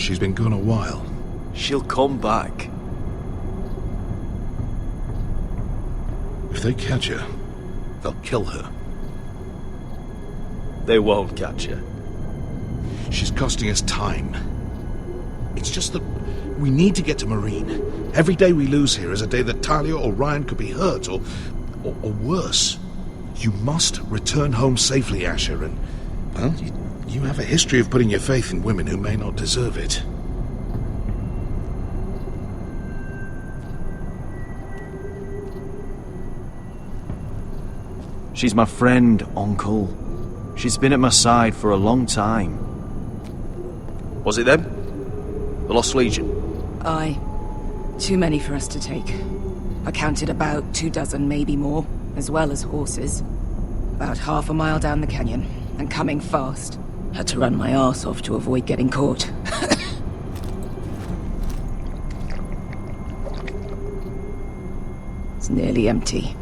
she's been gone a while. She'll come back. If they catch her, they'll kill her. They won't catch her. She's costing us time. It's just that we need to get to Mereen. Every day we lose here is a day that Talia or Ryan could be hurt, or worse. You must return home safely, Asher, and, well, you have a history of putting your faith in women who may not deserve it. She's my friend, Uncle. She's been at my side for a long time. Was it them? The Lost Legion? Aye. Too many for us to take. I counted about 24, maybe more, as well as horses. About half a mile down the canyon, and coming fast. Had to run my arse off to avoid getting caught. It's nearly empty.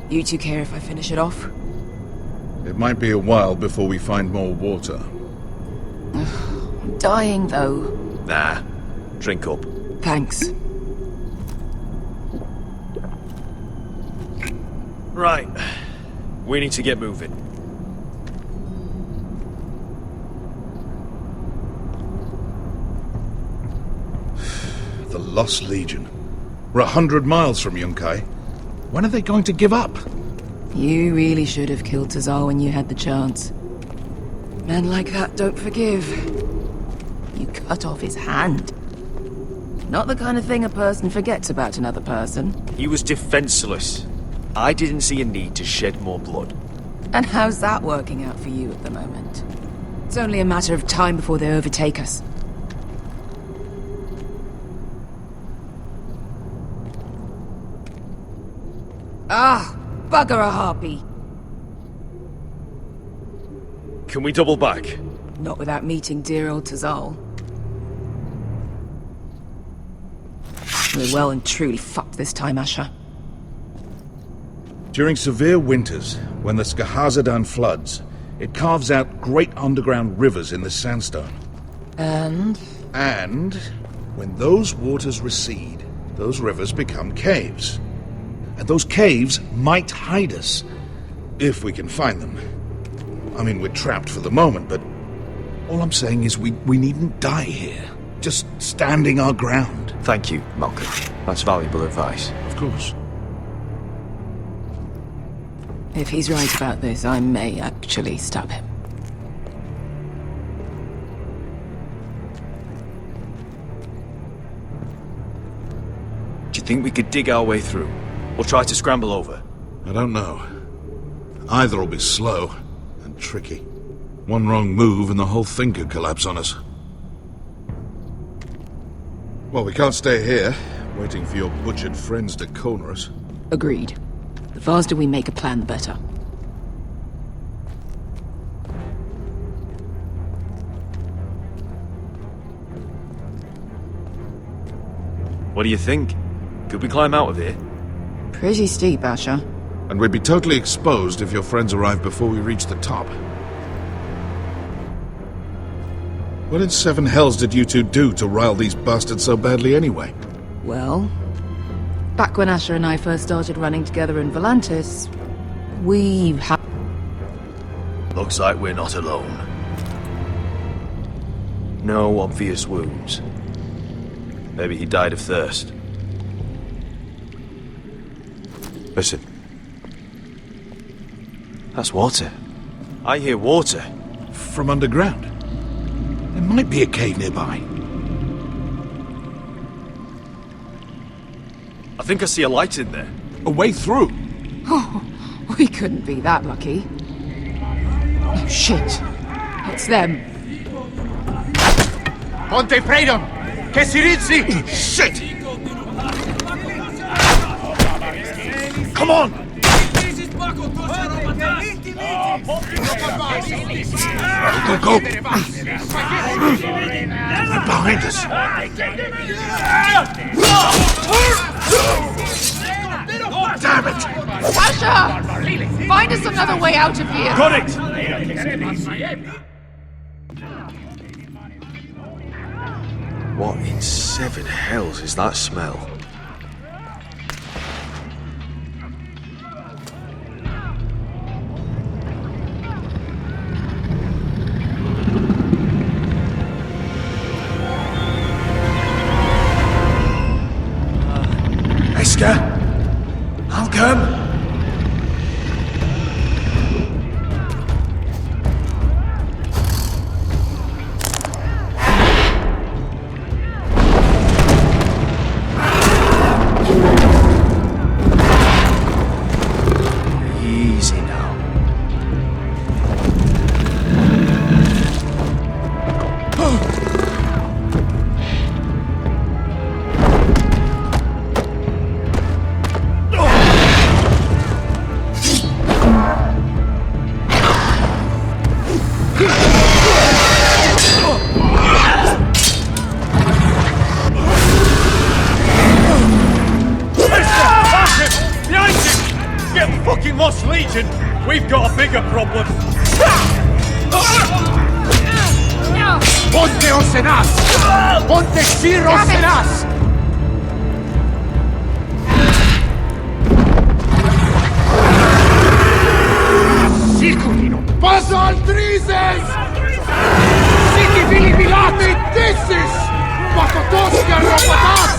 You two care if I finish it off? It might be a while before we find more water. I'm dying, though. Nah. Drink up. Thanks. Right. We need to get moving. The Lost Legion. We're 100 miles from Yunkai. When are they going to give up? You really should have killed Tazal when you had the chance. Men like that don't forgive. You cut off his hand. Not the kind of thing a person forgets about another person. He was defenseless. I didn't see a need to shed more blood. And how's that working out for you at the moment? It's only a matter of time before they overtake us. Ah, bugger a harpy. Can we double back? Not without meeting dear old Tazal. We're well and truly fucked this time, Asher. During severe winters, when the Skahazadan floods, it carves out great underground rivers in the sandstone. And when those waters recede, those rivers become caves. And those caves might hide us, if we can find them. I mean, we're trapped for the moment, but all I'm saying is we needn't die here. Just standing our ground. Thank you, Malcolm. That's valuable advice. Of course. if he's right about this, I may actually stab him. Do you think we could dig our way through? Or try to scramble over? I don't know. Either will be slow and tricky. One wrong move and the whole thing could collapse on us. Well, we can't stay here, waiting for your butchered friends to corner us. Agreed. The faster we make a plan, the better. What do you think? Could we climb out of here? Pretty steep, Asher. And we'd be totally exposed if your friends arrived before we reached the top. What in seven hells did you two do to rile these bastards so badly anyway? Well, back when Asher and I first started running together in Volantis, we had... Looks like we're not alone. No obvious wounds. Maybe he died of thirst. Listen. That's water. I hear water. From underground. There might be a cave nearby. I think I see a light in there. A way through. Oh, we couldn't be that lucky. Oh, shit. It's them. Ponte freedom! Che si rizzi! Shit! Come on! Go, go! They're behind us! Damn it! Asher! Find us another way out of here! Got it! What in seven hells is that smell? Wesker, I'll come. Easy now. Fucking lost Legion! We've got a bigger problem! Ponteos en as! Ponte Siros en as! Siculino! Paso al Trises! Siki Vilibilate Dissis! Patotoska Ropatas!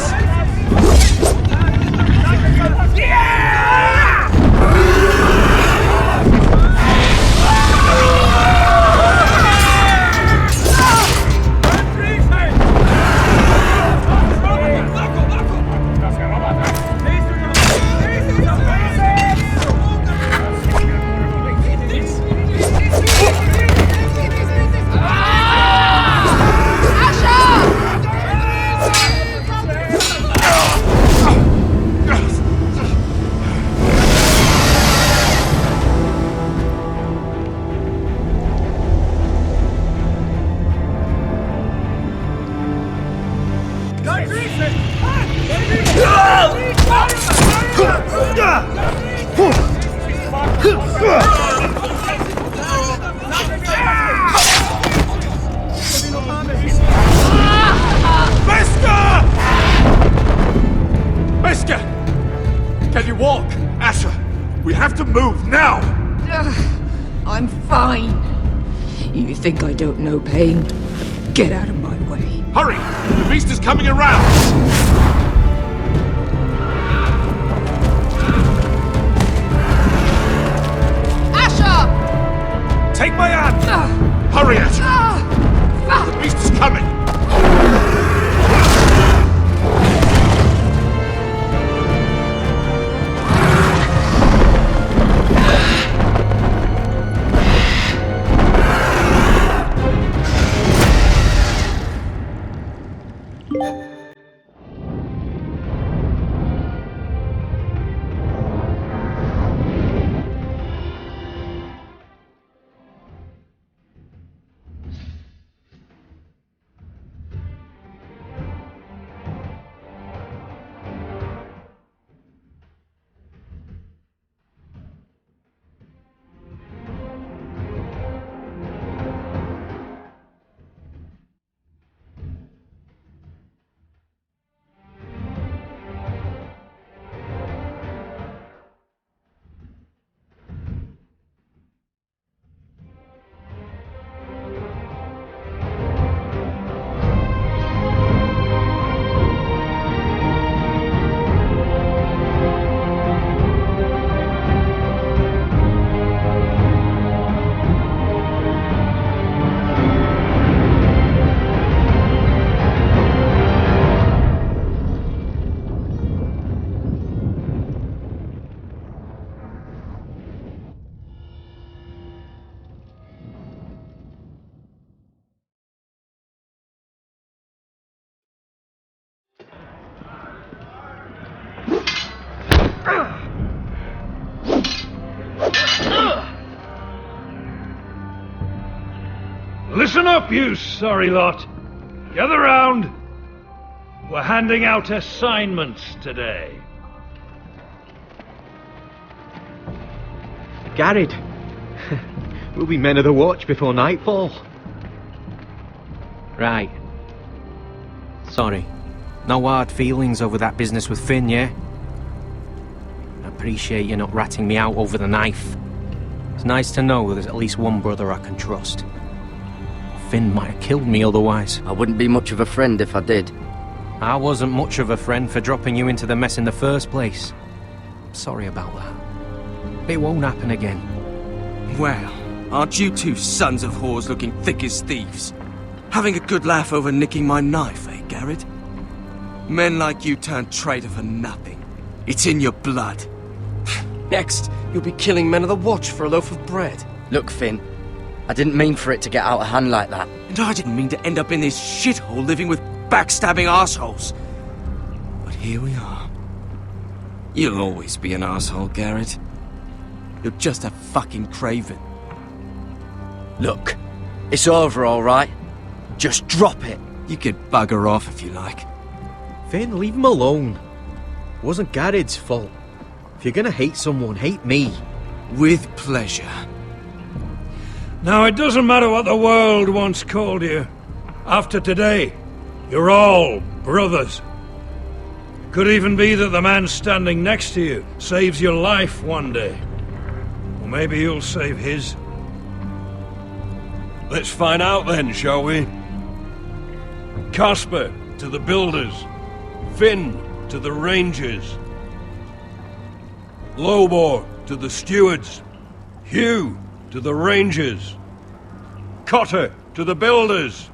Can you walk? Asher, we have to move now! I'm fine. You think I don't know pain? Get out of my way. Hurry! The beast is coming around! Asher! Take my hand! Hurry, Asher! The beast is coming! Listen up, you sorry lot. Gather round. We're handing out assignments today. Garrett, we'll be men of the watch before nightfall. Right. Sorry. No hard feelings over that business with Finn, yeah? I appreciate you not ratting me out over the knife. It's nice to know there's at least one brother I can trust. Finn might have killed me otherwise. I wouldn't be much of a friend if I did. I wasn't much of a friend for dropping you into the mess in the first place. Sorry about that. It won't happen again. Well, aren't you two sons of whores looking thick as thieves? Having a good laugh over nicking my knife, eh, Garrett? Men like you turn traitor for nothing. It's in your blood. Next, you'll be killing men of the watch for a loaf of bread. Look, Finn, I didn't mean for it to get out of hand like that. And I didn't mean to end up in this shithole living with backstabbing assholes. But here we are. You'll always be an asshole, Garrett. You're just a fucking craven. Look, it's over, all right? Just drop it. You could bugger off if you like. Finn, leave him alone. It wasn't Garrett's fault. If you're gonna hate someone, hate me. With pleasure. Now, it doesn't matter what the world once called you. After today, you're all brothers. Could even be that the man standing next to you saves your life one day. Or maybe you'll save his. Let's find out then, shall we? Casper to the builders. Finn to the rangers. Lobor to the stewards. Hugh to the rangers. Cotter to the builders.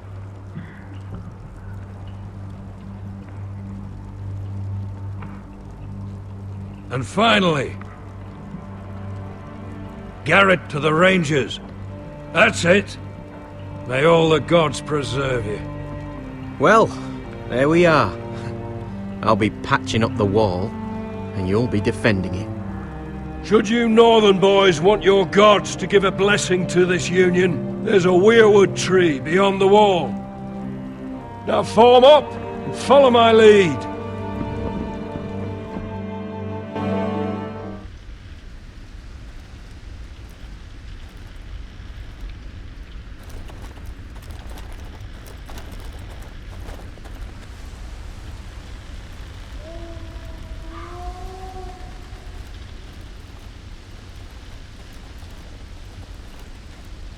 And finally, Garrett to the rangers. That's it. May all the gods preserve you. Well, there we are. I'll be patching up the wall, and you'll be defending it. Should you northern boys want your gods to give a blessing to this union, there's a weirwood tree beyond the wall. Now form up and follow my lead.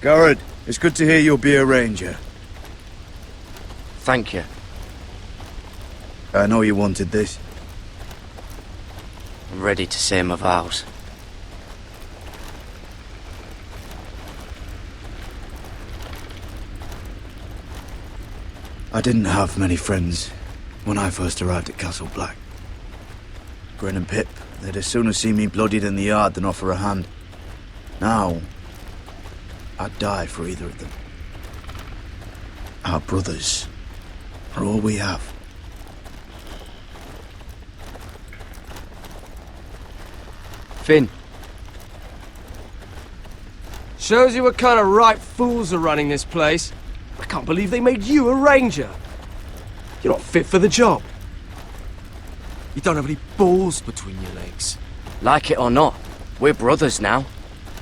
Garrett, it's good to hear you'll be a ranger. Thank you. I know you wanted this. I'm ready to say my vows. I didn't have many friends when I first arrived at Castle Black. Grin and Pip, they'd as soon as see me bloodied in the yard than offer a hand. Now, I'd die for either of them. Our brothers are all we have. Finn. Shows you what kind of ripe fools are running this place. I can't believe they made you a ranger. You're not fit for the job. You don't have any balls between your legs. Like it or not, we're brothers now.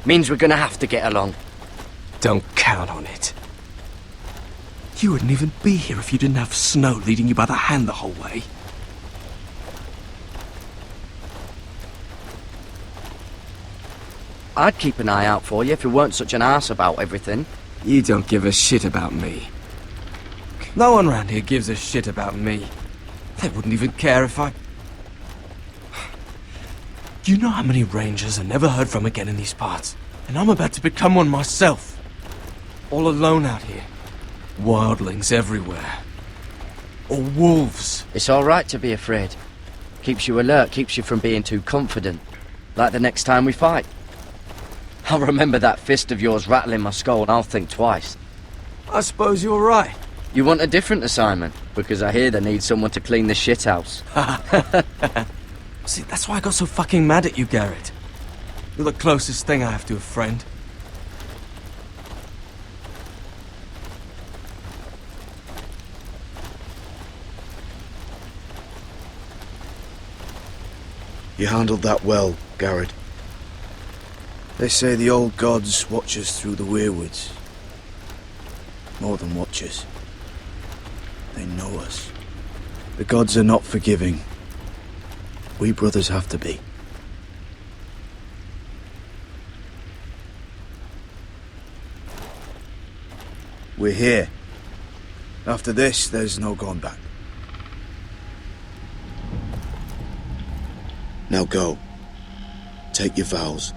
Means we're gonna have to get along. Don't count on it. You wouldn't even be here if you didn't have Snow leading you by the hand the whole way. I'd keep an eye out for you if you weren't such an arse about everything. You don't give a shit about me. No one round here gives a shit about me. They wouldn't even care if I... Do you know how many rangers are never heard from again in these parts? And I'm about to become one myself. All alone out here. Wildlings everywhere. Or wolves. It's all right to be afraid. Keeps you alert, keeps you from being too confident. Like the next time we fight. I'll remember that fist of yours rattling my skull and I'll think twice. I suppose you're right. You want a different assignment? Because I hear they need someone to clean the shithouse. See, that's why I got so fucking mad at you, Garrett. You're the closest thing I have to a friend. You handled that well, Garrett. They say the old gods watch us through the weirwoods. More than watch us. They know us. The gods are not forgiving. We brothers have to be. We're here. After this, there's no going back. Now go. Take your vows.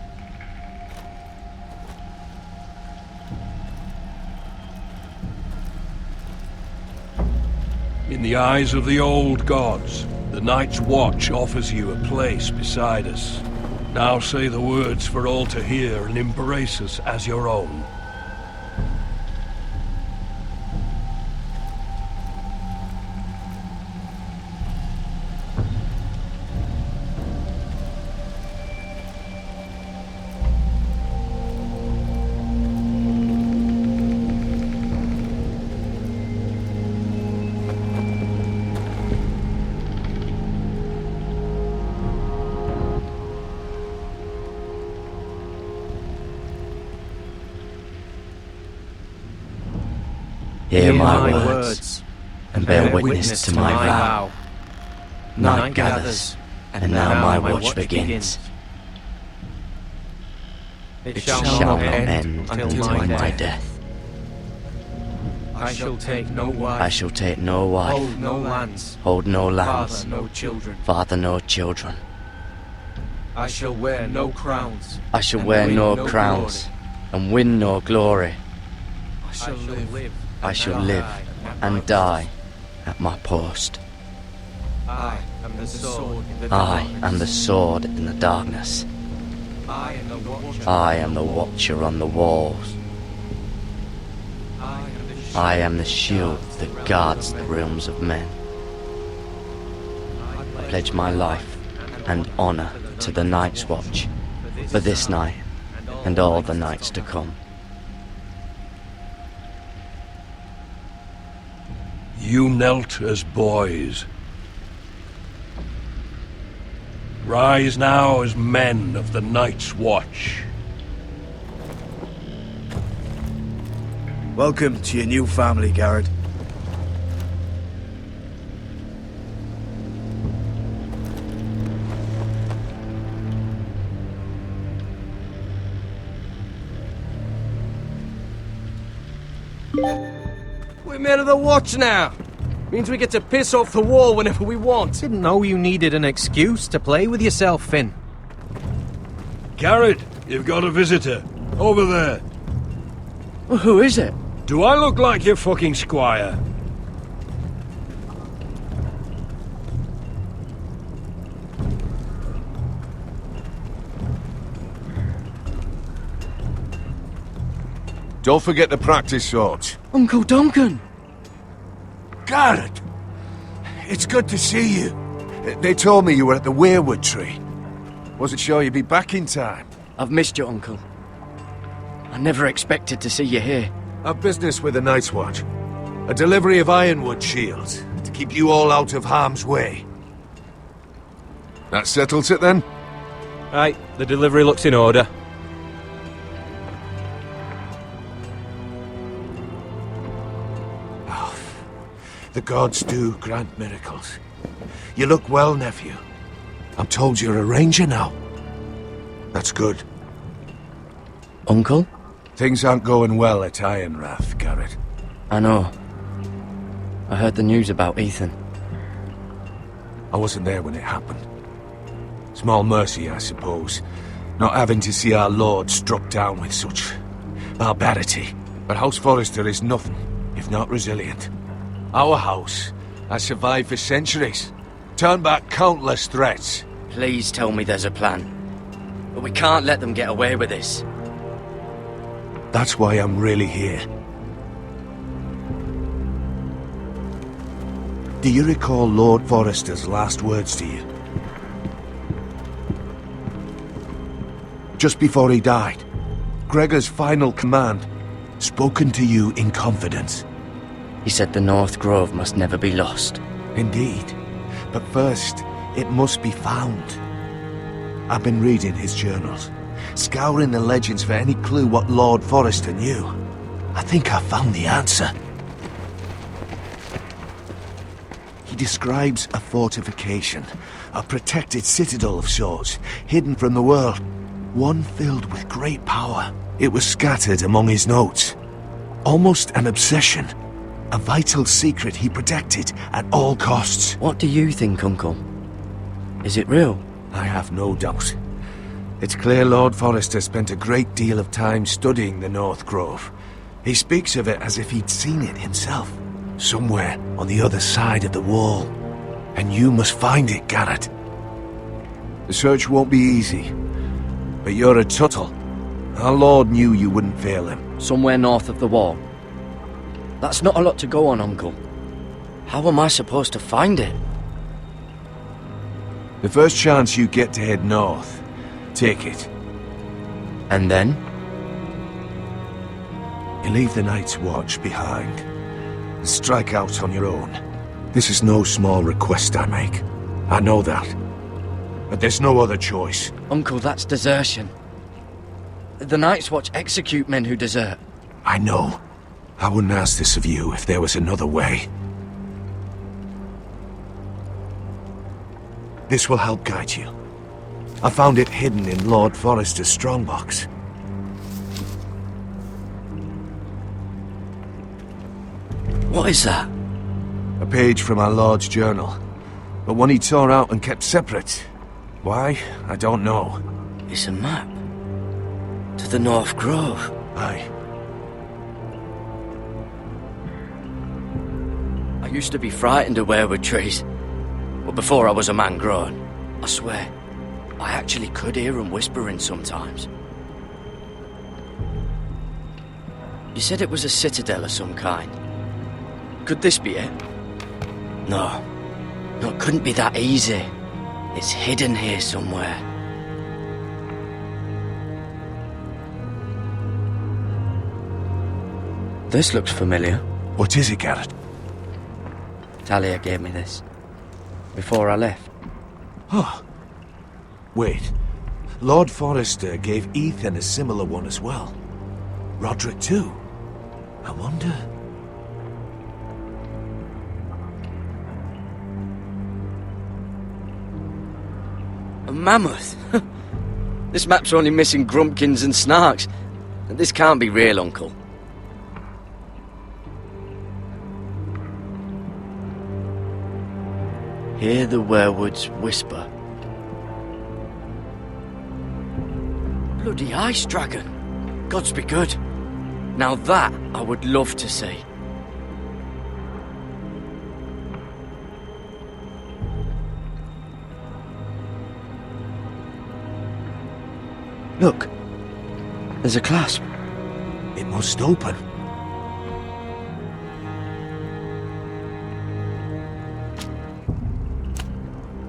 In the eyes of the old gods, the Night's Watch offers you a place beside us. Now say the words for all to hear and embrace us as your own. Hear my words, and bear witness to my vow. Night gathers, and now my watch begins. It shall not end until my death. I shall take no wife. I shall take no wife. Hold no lands. Hold no lands. Father no children. Father no children. I shall wear no crowns. I shall wear no crowns, and win no glory. I shall live. I shall live and die at my post. I am the sword in the I darkness. am the sword in the darkness. I am the watcher. I am the watcher on the walls. I am the shield that guards the realms of men. I pledge my life and honor to the Night's Watch for this night and all the nights to come. You knelt as boys. Rise now as men of the Night's Watch. Welcome to your new family, Garrett. We're men of the watch now. Means we get to piss off the wall whenever we want. Didn't know you needed an excuse to play with yourself, Finn. Garrett, you've got a visitor. Over there. Well, who is it? Do I look like your fucking squire? Don't forget the practice swords. Uncle Duncan! Garrett! It's good to see you. They told me you were at the weirwood tree. Wasn't sure you'd be back in time. I've missed you, Uncle. I never expected to see you here. I've business with the Night's Watch. A delivery of ironwood shields to keep you all out of harm's way. That settles it then? Right, the delivery looks in order. The gods do grant miracles. You look well, nephew. I'm told you're a ranger now. That's good. Uncle? Things aren't going well at Ironrath, Garrett. I know. I heard the news about Ethan. I wasn't there when it happened. Small mercy, I suppose, not having to see our lord struck down with such barbarity. But House Forrester is nothing if not resilient. Our house has survived for centuries, turned back countless threats. Please tell me there's a plan. But we can't let them get away with this. That's why I'm really here. Do you recall Lord Forrester's last words to you? Just before he died, Gregor's final command, spoken to you in confidence. He said the North Grove must never be lost. Indeed. But first, it must be found. I've been reading his journals, scouring the legends for any clue what Lord Forrester knew. I think I found the answer. He describes a fortification, a protected citadel of sorts, hidden from the world. One filled with great power. It was scattered among his notes. Almost an obsession. A vital secret he protected at all costs. What do you think, Uncle? Is it real? I have no doubt. It's clear Lord Forrester spent a great deal of time studying the North Grove. He speaks of it as if he'd seen it himself. Somewhere on the other side of the wall. And you must find it, Garrett. The search won't be easy. But you're a Tuttle. Our Lord knew you wouldn't fail him. Somewhere north of the wall. That's not a lot to go on, Uncle. How am I supposed to find it? The first chance you get to head north, take it. And then? You leave the Night's Watch behind. And strike out on your own. This is no small request I make. I know that. But there's no other choice. Uncle, that's desertion. The Night's Watch execute men who desert. I know. I wouldn't ask this of you if there was another way. This will help guide you. I found it hidden in Lord Forrester's strongbox. What is that? A page from our Lord's journal. But one he tore out and kept separate. Why? I don't know. It's a map. To the North Grove. Aye. I used to be frightened of weirwood trees. But before I was a man grown, I swear, I actually could hear them whispering sometimes. You said it was a citadel of some kind. Could this be it? No. No, it couldn't be that easy. It's hidden here somewhere. This looks familiar. What is it, Garrett? Talia gave me this. Before I left. Oh. Wait. Lord Forrester gave Ethan a similar one as well. Roderick too. I wonder... A mammoth? This map's only missing grumpkins and snarks. This can't be real, Uncle. Hear the weirwoods whisper. Bloody ice dragon. Gods be good. Now that I would love to see. Look. There's a clasp. It must open.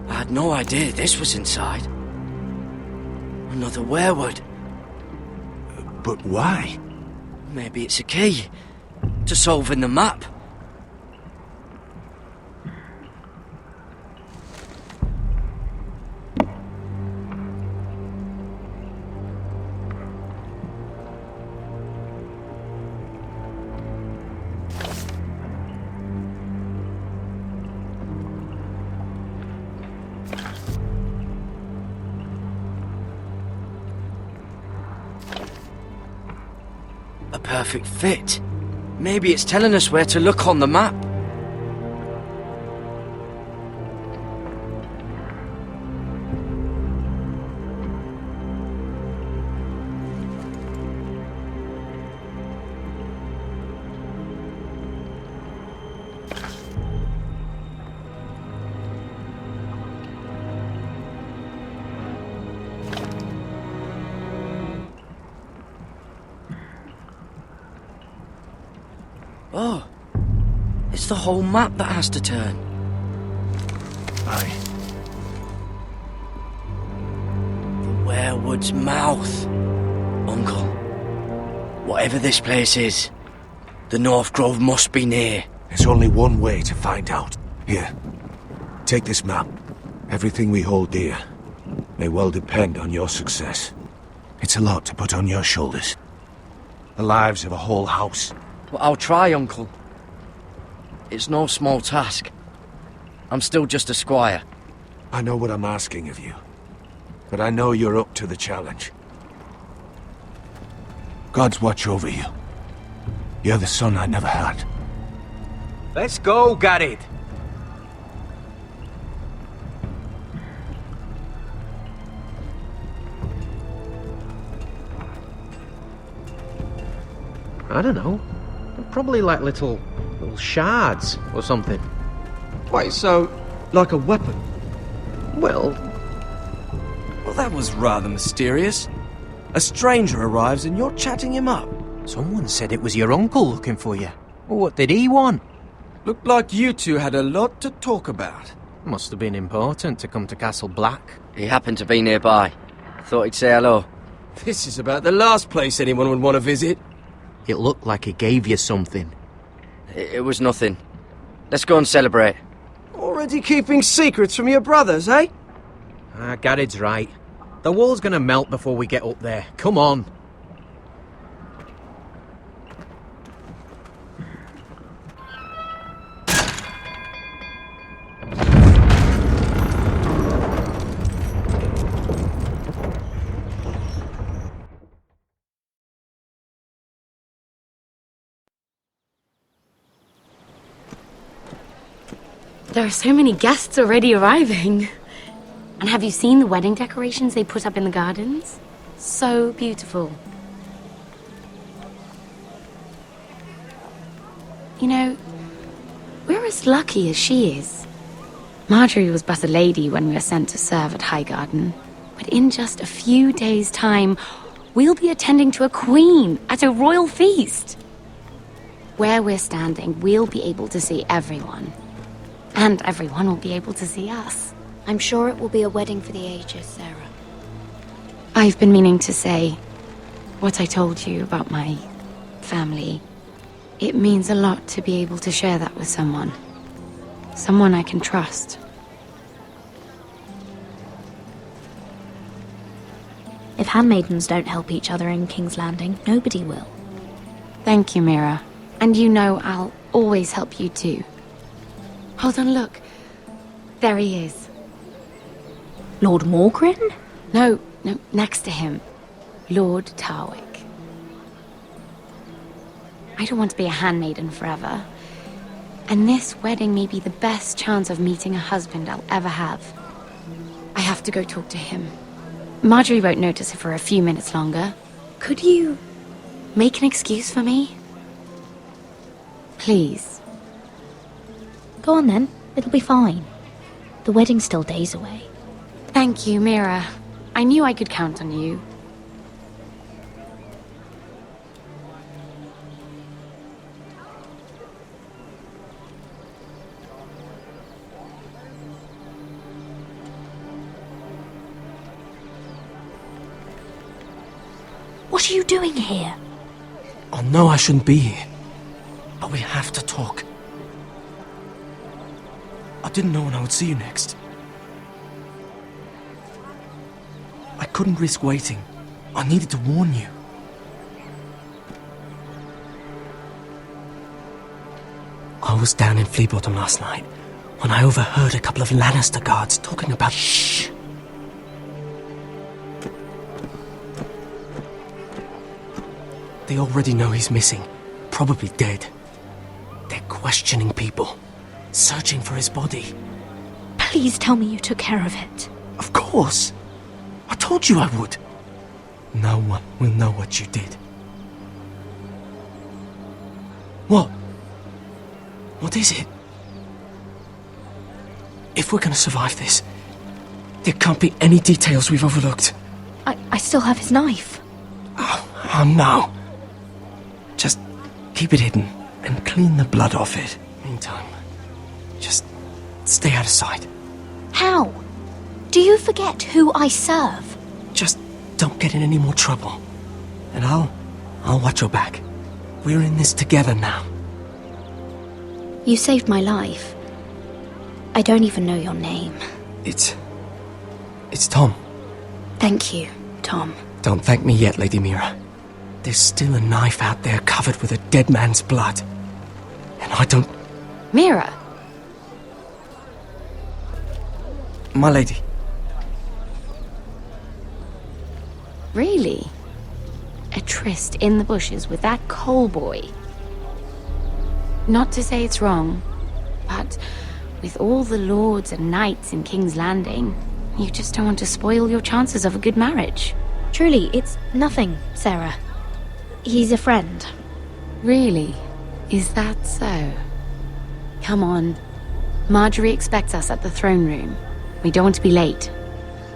I had no idea this was inside. Another weirwood. But why? Maybe it's a key to solving the map. A perfect fit. Maybe it's telling us where to look on the map. Oh, it's the whole map that has to turn. Aye. The weirwood's mouth. Uncle, whatever this place is, the North Grove must be near. There's only one way to find out. Here, take this map. Everything we hold dear may well depend on your success. It's a lot to put on your shoulders. The lives of a whole house. Well, I'll try, Uncle. It's no small task. I'm still just a squire. I know what I'm asking of you, but I know you're up to the challenge. God's watch over you. You're the son I never had. Let's go, Garrett. I don't know. They're probably like little shards or something. Wait, so, like a weapon? Well, That was rather mysterious. A stranger arrives and you're chatting him up. someone said it was your uncle looking for you. What did he want? Looked like you two had a lot to talk about. Must have been important to come to Castle Black. He happened to be nearby. Thought he'd say hello. This is about the last place anyone would want to visit. It looked like he gave you something. It was nothing. Let's go and celebrate. Already keeping secrets from your brothers, eh? Garrett's right. The wall's gonna melt before we get up there. Come on. There are so many guests already arriving. And have you seen the wedding decorations they put up in the gardens? So beautiful. You know, we're as lucky as she is. Marjorie was but a lady when we were sent to serve at Highgarden. But in just a few days' time, we'll be attending to a queen at a royal feast. Where we're standing, we'll be able to see everyone. And everyone will be able to see us. I'm sure it will be a wedding for the ages, Sarah. I've been meaning to say what I told you about my family. It means a lot to be able to share that with someone. Someone I can trust. If handmaidens don't help each other in King's Landing, nobody will. Thank you, Mira. And you know I'll always help you too. Hold on, look. There he is. Lord Morgrin? No, next to him. Lord Tarwick. I don't want to be a handmaiden forever. And this wedding may be the best chance of meeting a husband I'll ever have. I have to go talk to him. Marjorie won't notice it for a few minutes longer. Could you make an excuse for me? Please. Go on then, it'll be fine. The wedding's still days away. Thank you, Mira. I knew I could count on you. What are you doing here? I know I shouldn't be here, but we have to talk. I didn't know when I would see you next. I couldn't risk waiting. I needed to warn you. I was down in Fleabottom last night when I overheard a couple of Lannister guards talking about... Shh! They already know he's missing, probably dead. They're questioning people, searching for his body. Please tell me you took care of it. Of course! I told you I would. No one will know what you did. What? What is it? If we're gonna survive this, there can't be any details we've overlooked. I still have his knife. Oh no. Just keep it hidden and clean the blood off it. Meantime, just stay out of sight. How? Do you forget who I serve? Just don't get in any more trouble. And I'll watch your back. We're in this together now. You saved my life. I don't even know your name. It's Tom. Thank you, Tom. Don't thank me yet, Lady Mira. There's still a knife out there covered with a dead man's blood. And I don't... Mira! My lady. Really? A tryst in the bushes with that coal boy? Not to say it's wrong, but with all the lords and knights in King's Landing, you just don't want to spoil your chances of a good marriage. Truly, it's nothing, Sarah. He's a friend. Really? Is that so? Come on. Marjorie expects us at the throne room. We don't want to be late.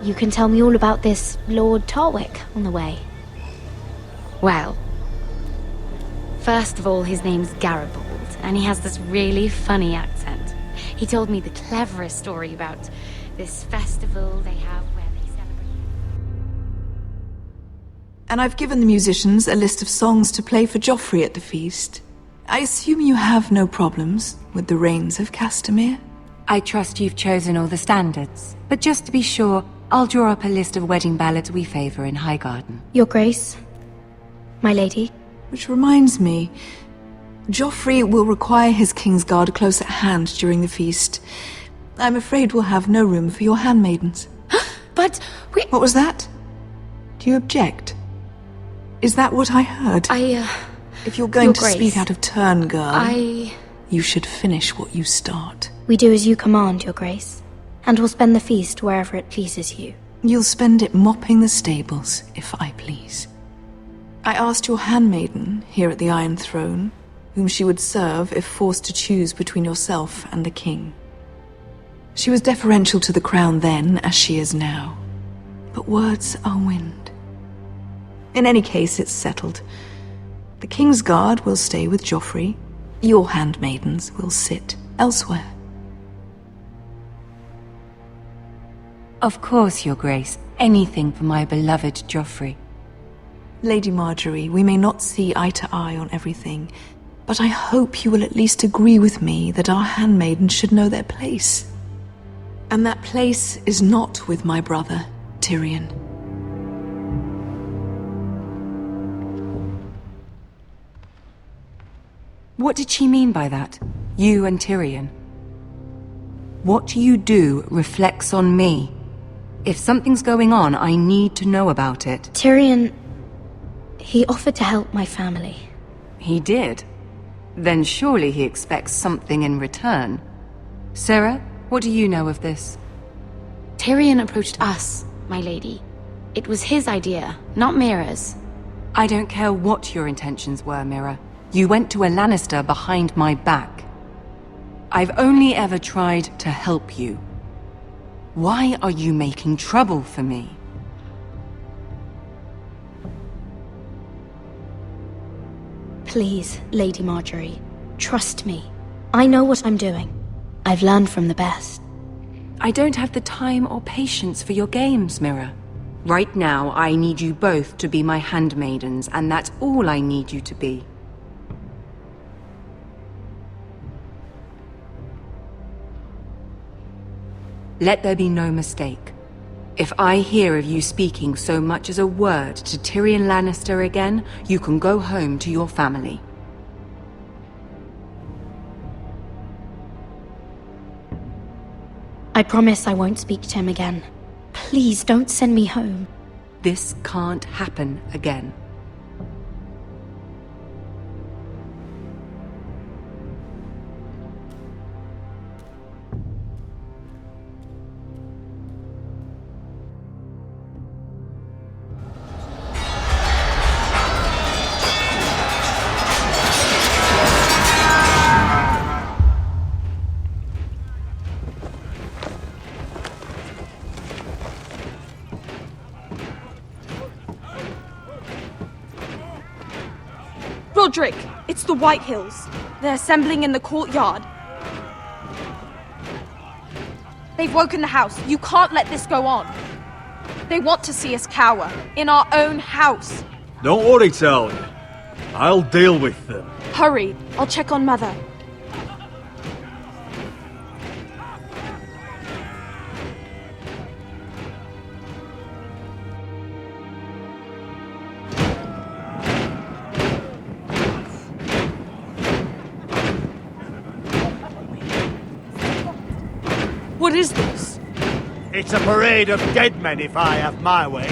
You can tell me all about this Lord Tarwick on the way. Well, first of all, his name's Garibaldi, and he has this really funny accent. He told me the cleverest story about this festival they have where they celebrate... And I've given the musicians a list of songs to play for Joffrey at the feast. I assume you have no problems with the Rains of Castamere? I trust you've chosen all the standards. But just to be sure, I'll draw up a list of wedding ballads we favor in Highgarden. Your Grace, my lady. Which reminds me, Joffrey will require his Kingsguard close at hand during the feast. I'm afraid we'll have no room for your handmaidens. But we... What was that? Do you object? Is that what I heard? If you're going to speak out of turn, girl, you should finish what you start. We do as you command, Your Grace, and we'll spend the feast wherever it pleases you. You'll spend it mopping the stables, if I please. I asked your handmaiden, here at the Iron Throne, whom she would serve if forced to choose between yourself and the king. She was deferential to the crown then, as she is now. But words are wind. In any case, it's settled. The Kingsguard will stay with Joffrey. Your handmaidens will sit elsewhere. Of course, Your Grace. Anything for my beloved Joffrey. Lady Marjorie, we may not see eye to eye on everything, but I hope you will at least agree with me that our handmaidens should know their place. And that place is not with my brother, Tyrion. What did she mean by that? You and Tyrion? What you do reflects on me. If something's going on, I need to know about it. Tyrion... he offered to help my family. He did? Then surely he expects something in return. Sarah, what do you know of this? Tyrion approached us, my lady. It was his idea, not Mira's. I don't care what your intentions were, Mira. You went to a Lannister behind my back. I've only ever tried to help you. Why are you making trouble for me? Please, Lady Marjorie, trust me. I know what I'm doing. I've learned from the best. I don't have the time or patience for your games, Mira. Right now, I need you both to be my handmaidens, and that's all I need you to be. Let there be no mistake. If I hear of you speaking so much as a word to Tyrion Lannister again, you can go home to your family. I promise I won't speak to him again. Please don't send me home. This can't happen again. Roderick, it's the White Hills. They're assembling in the courtyard. They've woken the house. You can't let this go on. They want to see us cower. In our own house. Don't worry, Talia. I'll deal with them. Hurry. I'll check on Mother. What is this? It's a parade of dead men if I have my way.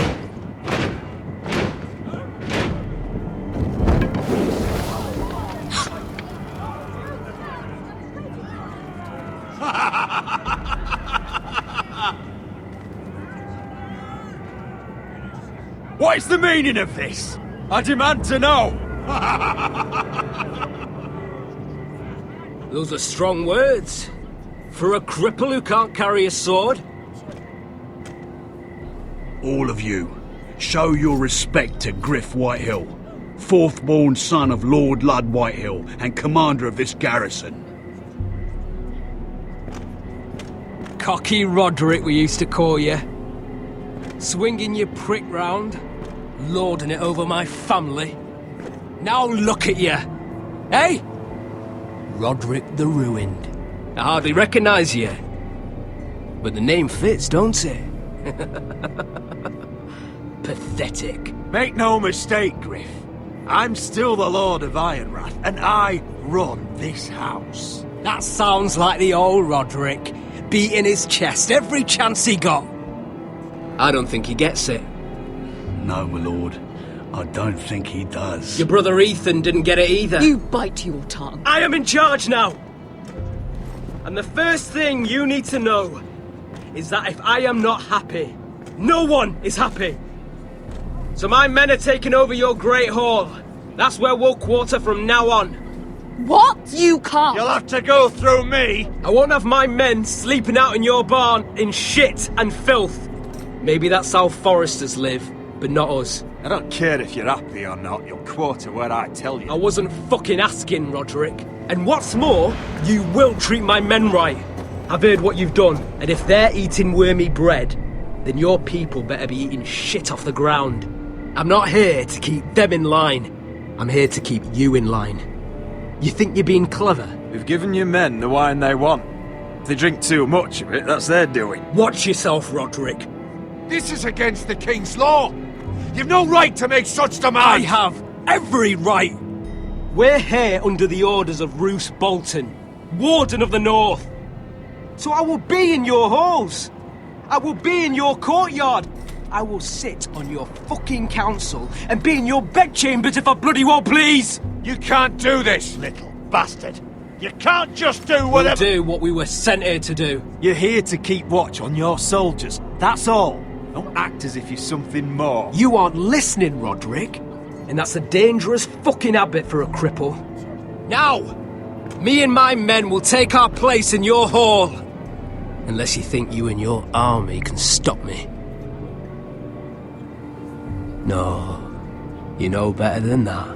What is the meaning of this? I demand to know! Those are strong words. For a cripple who can't carry a sword? All of you, show your respect to Griff Whitehill, fourth-born son of Lord Lud Whitehill and commander of this garrison. Cocky Roderick, we used to call you. Swinging your prick round, lording it over my family. Now look at you, eh? Roderick the Ruined. I hardly recognise you. But the name fits, don't it? Pathetic. Make no mistake, Griff. I'm still the Lord of Ironrath, and I run this house. That sounds like the old Roderick, beating his chest every chance he got. I don't think he gets it. No, my lord. I don't think he does. Your brother Ethan didn't get it either. You bite your tongue. I am in charge now! And the first thing you need to know is that if I am not happy, no one is happy. So my men are taking over your Great Hall. That's where we'll quarter from now on. What? You can't! You'll have to go through me! I won't have my men sleeping out in your barn in shit and filth. Maybe that's how foresters live, but not us. I don't care if you're happy or not, you'll quarter where I tell you. I wasn't fucking asking, Roderick. And what's more, you will treat my men right. I've heard what you've done, and if they're eating wormy bread, then your people better be eating shit off the ground. I'm not here to keep them in line. I'm here to keep you in line. You think you're being clever? We've given your men the wine they want. If they drink too much of it, that's their doing. Watch yourself, Roderick. This is against the King's law! You've no right to make such demands! I have every right! We're here under the orders of Roose Bolton, Warden of the North. So I will be in your halls. I will be in your courtyard. I will sit on your fucking council and be in your bedchambers if I bloody well please! You can't do this, little bastard! You can't just do whatever— We'll do what we were sent here to do. You're here to keep watch on your soldiers, that's all. Don't act as if you're something more. You aren't listening, Roderick. And that's a dangerous fucking habit for a cripple. Now, me and my men will take our place in your hall. Unless you think you and your army can stop me. No, you know better than that.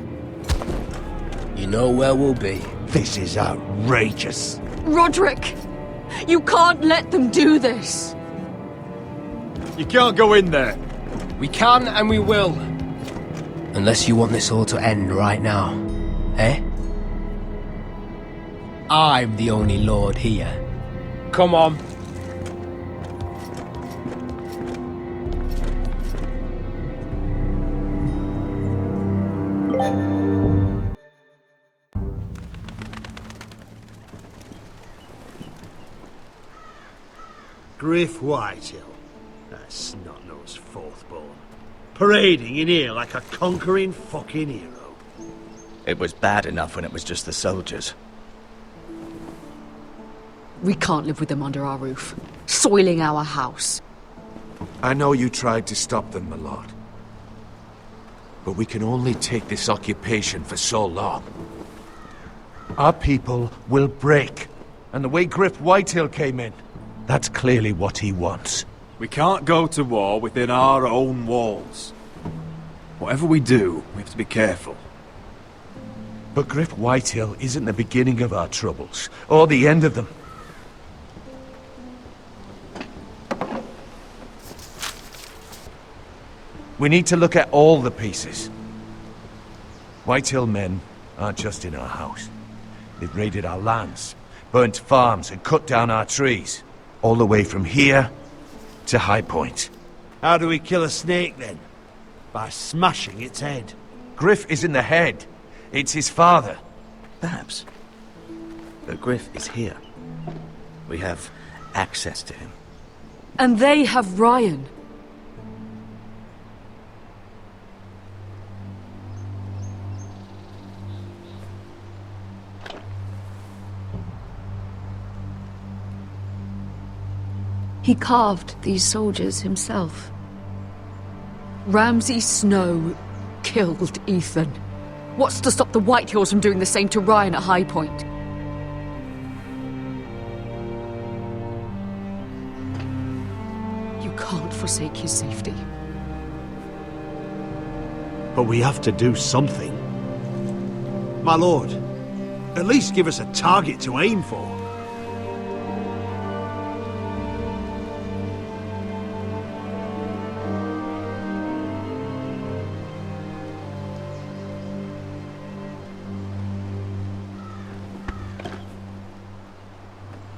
You know where we'll be. This is outrageous. Roderick! You can't let them do this! You can't go in there. We can and we will. Unless you want this all to end right now. Eh? I'm the only lord here. Come on. Griff Whitehill. That snot-nosed fourth-born. Parading in here like a conquering fucking hero. It was bad enough when it was just the soldiers. We can't live with them under our roof, soiling our house. I know you tried to stop them, my lord. But we can only take this occupation for so long. Our people will break. And the way Griff Whitehill came in, that's clearly what he wants. We can't go to war within our own walls. Whatever we do, we have to be careful. But Griff Whitehill isn't the beginning of our troubles, or the end of them. We need to look at all the pieces. Whitehill men aren't just in our house. They've raided our lands, burnt farms and cut down our trees. All the way from here to High Point. How do we kill a snake then? By smashing its head. Griff isn't the head. It's his father. Perhaps. But Griff is here. We have access to him. And they have Ryan. He carved these soldiers himself. Ramsay Snow killed Ethan. What's to stop the Whitehills from doing the same to Ryan at High Point? You can't forsake his safety. But we have to do something. My lord, at least give us a target to aim for.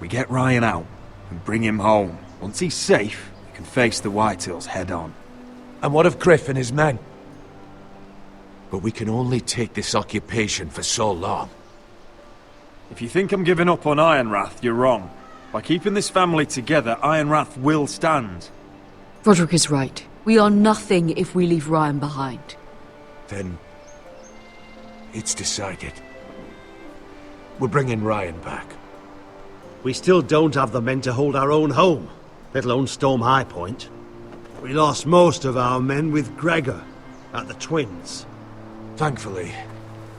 We get Ryan out and bring him home. Once he's safe, we can face the Whitehills head on. And what of Griff and his men? But we can only take this occupation for so long. If you think I'm giving up on Ironrath, you're wrong. By keeping this family together, Ironrath will stand. Roderick is right. We are nothing if we leave Ryan behind. Then it's decided. We're bringing Ryan back. We still don't have the men to hold our own home, let alone storm High Point. We lost most of our men with Gregor at the Twins. Thankfully,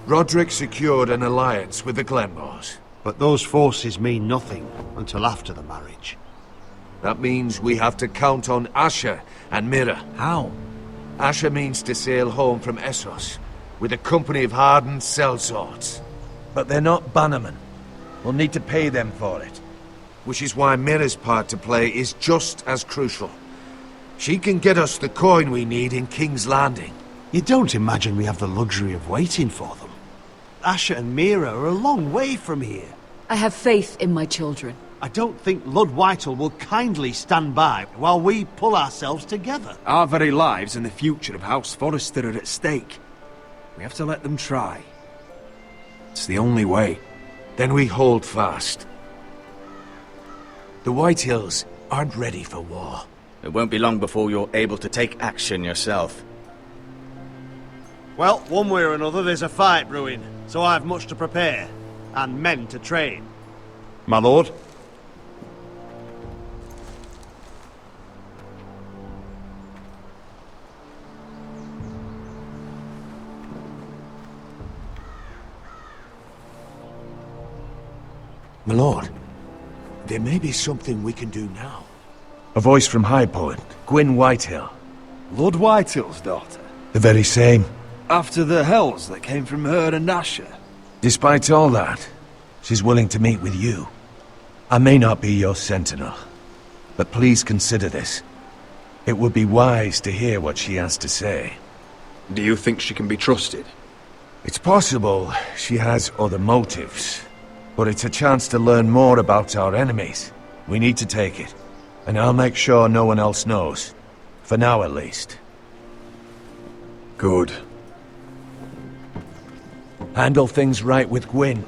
Roderick secured an alliance with the Glenmores. But those forces mean nothing until after the marriage. That means we have to count on Asher and Mira. How? Asher means to sail home from Essos with a company of hardened sellswords. But they're not bannermen. We'll need to pay them for it. Which is why Mira's part to play is just as crucial. She can get us the coin we need in King's Landing. You don't imagine we have the luxury of waiting for them? Asher and Mira are a long way from here. I have faith in my children. I don't think Lord Whitehall will kindly stand by while we pull ourselves together. Our very lives and the future of House Forrester are at stake. We have to let them try. It's the only way. Then we hold fast. The Whitehills aren't ready for war. It won't be long before you're able to take action yourself. Well, one way or another there's a fight brewing, so I've much to prepare, and men to train. My lord? My lord, there may be something we can do now. A voice from High Point, Gwyn Whitehill. Lord Whitehill's daughter? The very same. After the hells that came from her and Asher? Despite all that, she's willing to meet with you. I may not be your sentinel, but please consider this. It would be wise to hear what she has to say. Do you think she can be trusted? It's possible she has other motives, but it's a chance to learn more about our enemies. We need to take it, and I'll make sure no one else knows. For now, at least. Good. Handle things right with Gwyn,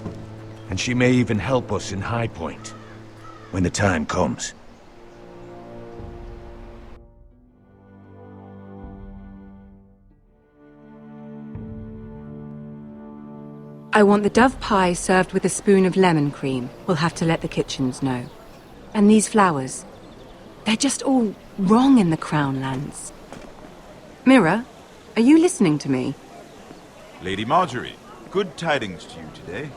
and she may even help us in High Point, when the time comes. I want the dove pie served with a spoon of lemon cream. We'll have to let the kitchens know. And these flowers. They're just all wrong in the Crown lands. Mira, are you listening to me? Lady Marjorie, good tidings to you today.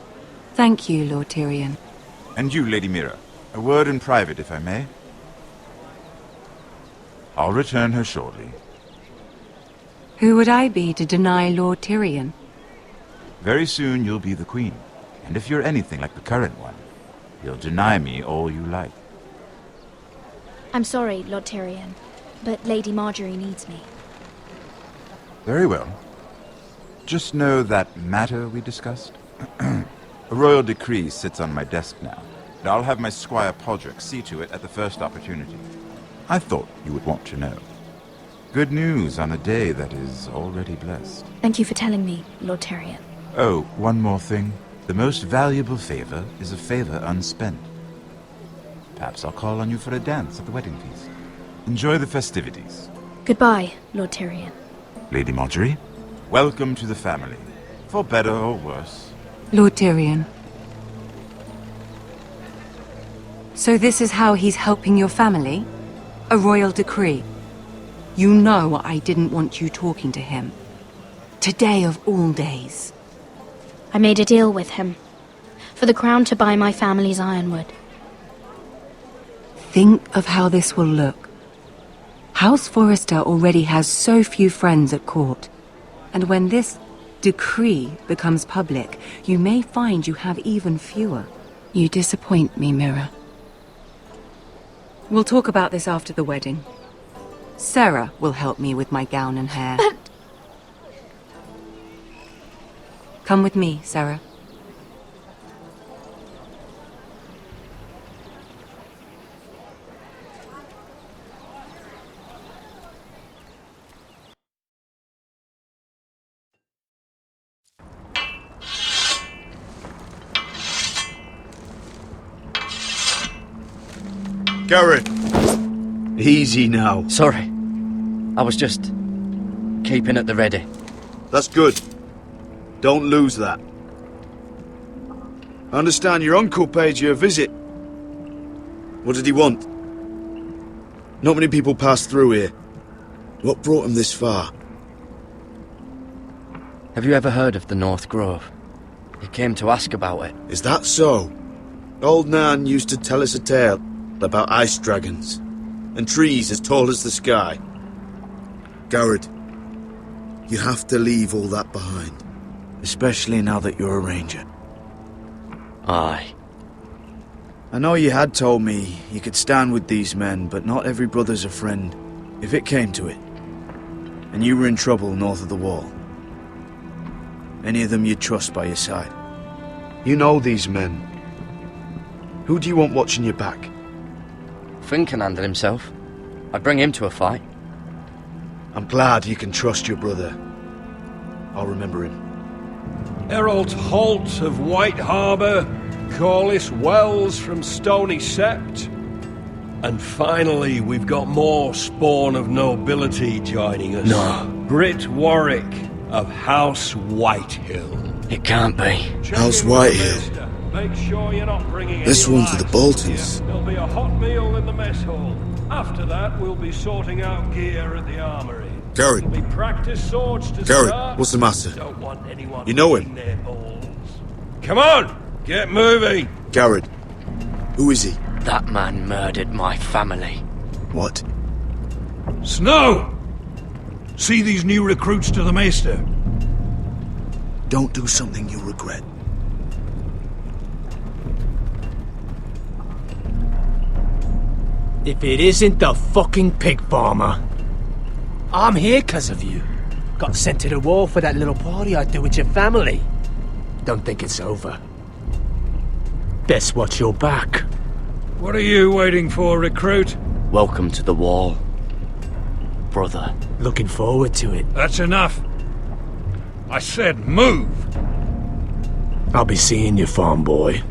Thank you, Lord Tyrion. And you, Lady Mira. A word in private, if I may. I'll return her shortly. Who would I be to deny Lord Tyrion? Very soon you'll be the queen. And if you're anything like the current one, you'll deny me all you like. I'm sorry, Lord Tyrion, but Lady Marjorie needs me. Very well. Just know that matter we discussed? A royal decree sits on my desk now, and I'll have my Squire Podrick see to it at the first opportunity. I thought you would want to know. Good news on a day that is already blessed. Thank you for telling me, Lord Tyrion. Oh, one more thing. The most valuable favor is a favor unspent. Perhaps I'll call on you for a dance at the wedding feast. Enjoy the festivities. Goodbye, Lord Tyrion. Lady Marjorie, welcome to the family. For better or worse. Lord Tyrion. So this is how he's helping your family? A royal decree? You know I didn't want you talking to him. Today of all days. I made a deal with him. For the crown to buy my family's ironwood. Think of how this will look. House Forrester already has so few friends at court. And when this decree becomes public, you may find you have even fewer. You disappoint me, Mira. We'll talk about this after the wedding. Sarah will help me with my gown and hair. But... Come with me, Sarah. Garrett! Easy now. Sorry. I was just keeping at the ready. That's good. Don't lose that. I understand your uncle paid you a visit. What did he want? Not many people pass through here. What brought him this far? Have you ever heard of the North Grove? He came to ask about it. Is that so? Old Nan used to tell us a tale about ice dragons and trees as tall as the sky. Garrett, you have to leave all that behind. Especially now that you're a ranger. Aye. I know you had told me you could stand with these men, but not every brother's a friend, if it came to it. And you were in trouble north of the wall. Any of them you'd trust by your side. You know these men. Who do you want watching your back? Finn can handle himself. I'd bring him to a fight. I'm glad you can trust your brother. I'll remember him. Errol Holt of White Harbour, Corliss Wells from Stony Sept. And finally, we've got more spawn of nobility joining us. No. Britt Warwick of House Whitehill. It can't be. House Whitehill. Make sure you're not bringing This any one's to the lights. Boltons. There'll be a hot meal in the mess hall. After that, we'll be sorting out gear at the armory. Garrett. There'll be practice swords to Garrett, start. what's the matter? Don't want anyone You know licking him? their balls. Come on, get moving. Garrett. Who is he? That man murdered my family. What? Snow! See these new recruits to the Maester? Don't do something you'll regret. If it isn't the fucking pig farmer. I'm here 'cause of you. Got sent to the war for that little party I do with your family. Don't think it's over. Best watch your back. What are you waiting for, recruit? Welcome to the wall. Brother. Looking forward to it. That's enough. I said move. I'll be seeing you, farm boy.